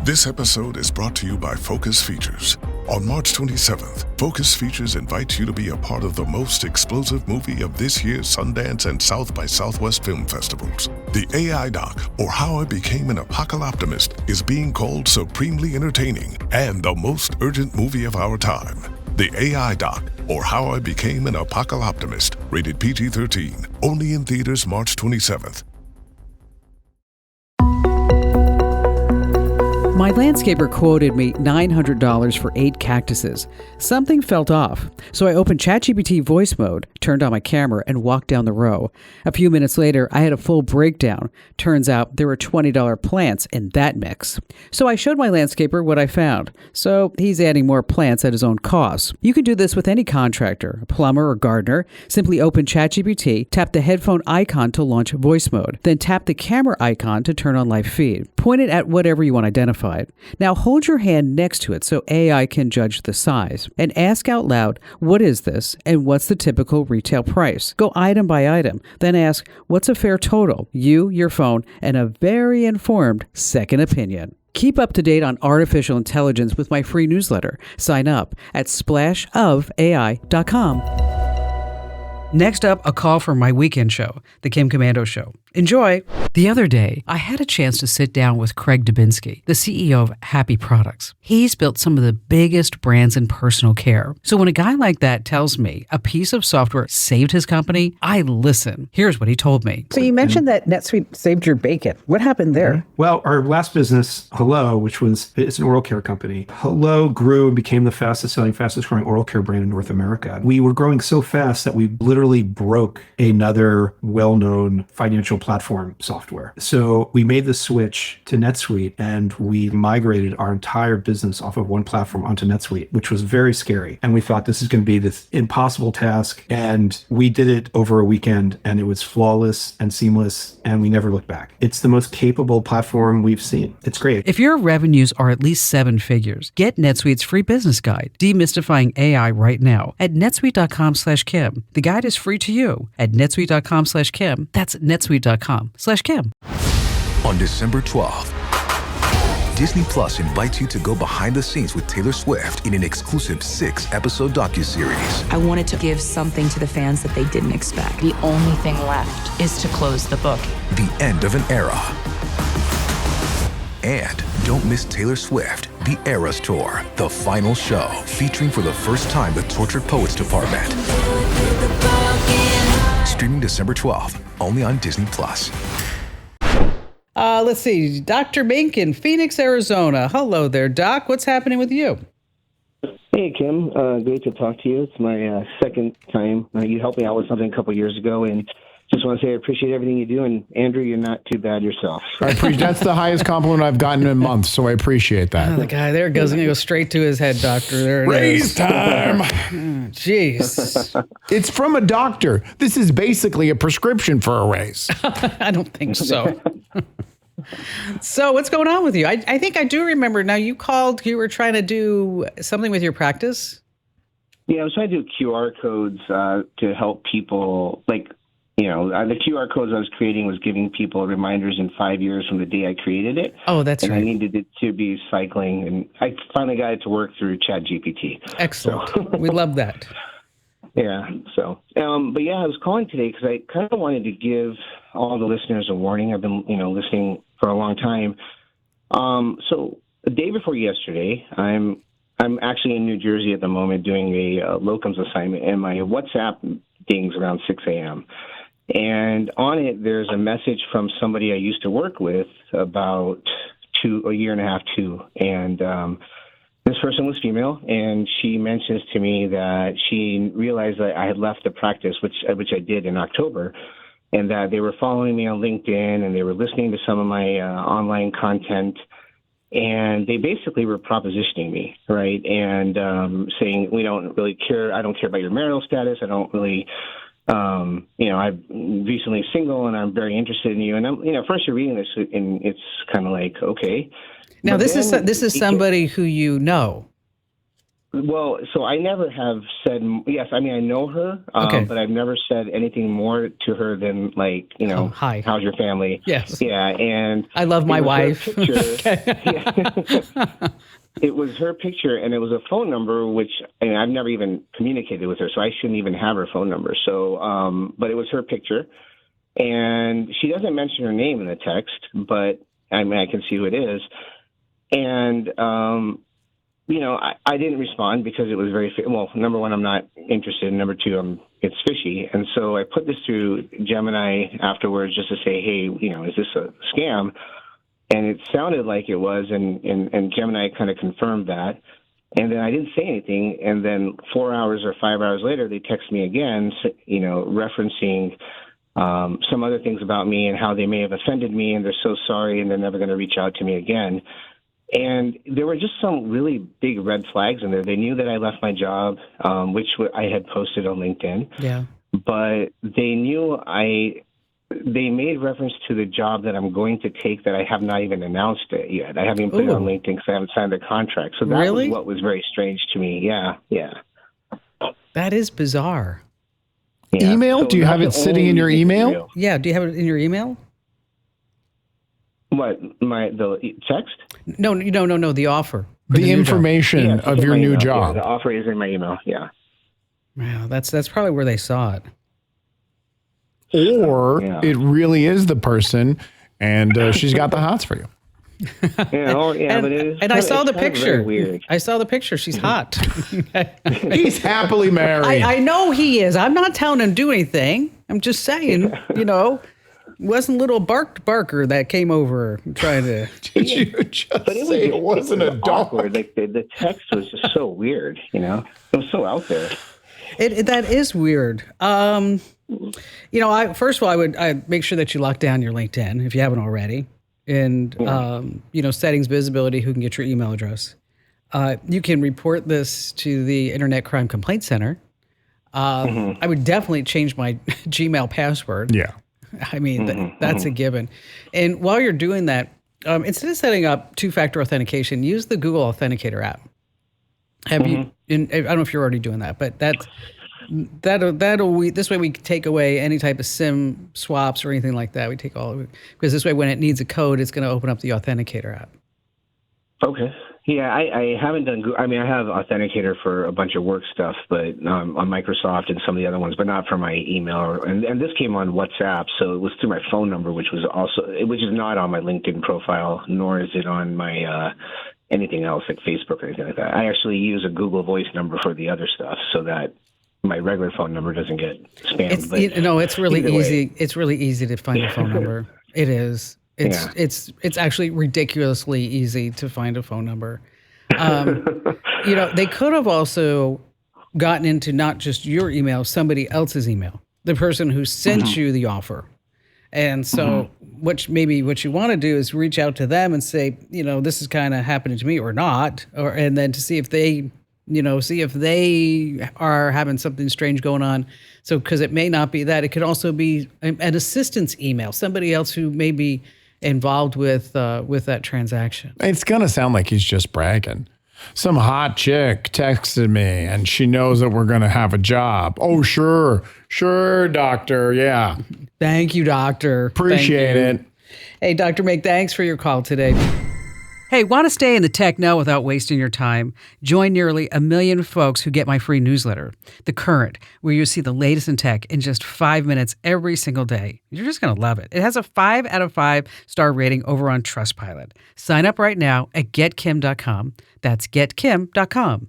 This episode is brought to you by Focus Features. On March 27th, Focus Features invites you to be a part of the most explosive movie of this year's Sundance and South by Southwest film festivals. The AI doc, or How I Became an Apocalyptimist, is being called supremely entertaining and the most urgent movie of our time. The AI doc, or How I Became an Apocalyptimist, rated PG-13, only in theaters March 27th. My landscaper quoted me $900 for 8 cactuses. Something felt off, so I opened ChatGPT voice mode, turned on my camera, and walked down the row. A few minutes later, I had a full breakdown. Turns out there were $20 plants in that mix. So I showed my landscaper what I found. So he's adding more plants at his own cost. You can do this with any contractor, a plumber or gardener. Simply open ChatGPT, tap the headphone icon to launch voice mode, then tap the camera icon to turn on live feed. Point it at whatever you want to identify. Now hold your hand next to it so AI can judge the size. And ask out loud, what is this and what's the typical retail price? Go item by item. Then ask, what's a fair total? You, your phone, and a very informed second opinion. Keep up to date on artificial intelligence with my free newsletter. Sign up at splashofai.com. Next up, a call from my weekend show, The Kim Komando Show. Enjoy! The other day, I had a chance to sit down with Craig Dubinsky, the CEO of Happy Products. He's built some of the biggest brands in personal care. So when a guy like that tells me a piece of software saved his company, I listen. Here's what he told me. So you mentioned that NetSuite saved your bacon. What happened there? Well, our last business, Hello, it's an oral care company. Hello grew and became the fastest growing oral care brand in North America. We were growing so fast that we literally broke another well-known financial platform software. So we made the switch to NetSuite and we migrated our entire business off of one platform onto NetSuite, which was very scary. And we thought this is going to be this impossible task. And we did it over a weekend and it was flawless and seamless and we never looked back. It's the most capable platform we've seen. It's great. If your revenues are at least 7 figures, get NetSuite's free business guide, Demystifying AI, right now at netsuite.com/Kim. The guide is free to you at netsuite.com/Kim. That's netsuite.com/Kim. On December 12th, Disney Plus invites you to go behind the scenes with Taylor Swift in an exclusive 6-episode docuseries. I wanted to give something to the fans that they didn't expect. The only thing left is to close the book. The end of an era. And don't miss Taylor Swift, The Eras Tour, the final show, featuring for the first time the Tortured Poets Department. Streaming December 12th, only on Disney Plus. Let's see. Dr. Mink in Phoenix, Arizona. Hello there, Doc. What's happening with you? Hey, Kim. Great to talk to you. It's my second time. You helped me out with something a couple years ago, and just want to say I appreciate everything you do. And Andrew, you're not too bad yourself. That's the highest compliment I've gotten in months, so I appreciate that. Oh, the guy, there it goes. I'm going to go straight to his head, doctor. There it Raise is. time. Jeez. It's from a doctor. This is basically a prescription for a raise. I don't think so. So what's going on with you? I think I do remember. Now, you called, you were trying to do something with your practice? Yeah, I was trying to do QR codes to help people, the QR codes I was creating was giving people reminders in 5 years from the day I created it. Oh, that's right. I needed it to be cycling, and I finally got it to work through ChatGPT. Excellent. So. We love that. Yeah. So, but yeah, I was calling today because I kind of wanted to give all the listeners a warning. I've been, listening for a long time. So the day before yesterday, I'm actually in New Jersey at the moment doing a locums assignment, and my WhatsApp dings around 6 a.m. And on it, there's a message from somebody I used to work with about a year and a half, 2. And this person was female, and she mentions to me that she realized that I had left the practice, which I did in October, and that they were following me on LinkedIn, and they were listening to some of my online content, and they basically were propositioning me, right, and saying, we don't really care, I don't care about your marital status, I don't really... I'm recently single and I'm very interested in you. And first you're reading this and it's kind of like, okay. Now this is somebody who you know. Well, so I never have said, yes, I mean, I know her, Okay. but I've never said anything more to her than, like, you know, hi. how's your family? Yes. Yeah, and I love my it was her wife. picture. Yeah. It was her picture, and it was a phone number, which and I've never even communicated with her, so I shouldn't even have her phone number. So, but it was her picture, and she doesn't mention her name in the text, but I mean, I can see who it is. And, you know, I didn't respond because it was very, well, number one, I'm not interested. And number two, it's fishy. And so I put this through Gemini afterwards just to say, hey, you know, is this a scam? And it sounded like it was. And Gemini kind of confirmed that. And then I didn't say anything. And then 4 hours or 5 hours later, they text me again, you know, referencing some other things about me and how they may have offended me. And they're so sorry. And they're never going to reach out to me again. And there were just some really big red flags in there. They knew that I left my job, which I had posted on LinkedIn. Yeah. But they knew they made reference to the job that I'm going to take that I have not even announced it yet. I haven't even put it on LinkedIn because I haven't signed the contract. So that was what was very strange to me. Yeah, yeah. That is bizarre. Yeah. Email? So do you have it sitting in your email? Yeah. Do you have it in your email? What, the text? No, the offer. The information of your new job. Yeah, the offer is in my email, yeah. Wow, that's probably where they saw it. Or it really is the person, and she's got the hots for you. Yeah, but it is. And I saw the picture. Weird. I saw the picture. She's hot. He's happily married. I know he is. I'm not telling him to do anything. I'm just saying, you know, it wasn't little Barker that came over trying to. Did you just say it wasn't a dog? Awkward. Like the text was just so weird. You know, it was so out there. That is weird. You know, first of all, I'd make sure that you lock down your LinkedIn if you haven't already, and you know, settings, visibility, who can get your email address. You can report this to the Internet Crime Complaint Center. I would definitely change my Gmail password. Yeah. I mean, that's a given. And while you're doing that, instead of setting up two-factor authentication, use the Google Authenticator app. Have you? I don't know if you're already doing that, but this way we take away any type of SIM swaps or anything like that. We take all of it because this way, when it needs a code, it's going to open up the Authenticator app. Okay. Yeah, I haven't done. I mean, I have Authenticator for a bunch of work stuff, but on Microsoft and some of the other ones, but not for my email. And this came on WhatsApp, so it was through my phone number, which is not on my LinkedIn profile, nor is it on my anything else like Facebook or anything like that. I actually use a Google Voice number for the other stuff, so that my regular phone number doesn't get spammed. It's really easy. It's really easy to find a phone number. It is. It's actually ridiculously easy to find a phone number. You know, they could have also gotten into not just your email, somebody else's email, the person who sent you the offer. And so what you want to do is reach out to them and say, you know, this is kind of happening to me or not, and then to see if they are having something strange going on. So, because it may not be that, it could also be an assistance email, somebody else who may be involved with that transaction. It's going to sound like he's just bragging. Some hot chick texted me and she knows that we're going to have a job. Oh, sure, doctor. Yeah. Thank you, doctor. Appreciate it. Hey, Dr. Meg, thanks for your call today. Hey, want to stay in the tech know without wasting your time? Join nearly 1 million folks who get my free newsletter, The Current, where you see the latest in tech in just 5 minutes every single day. You're just going to love it. It has a 5 out of 5 star rating over on Trustpilot. Sign up right now at getkim.com. That's getkim.com.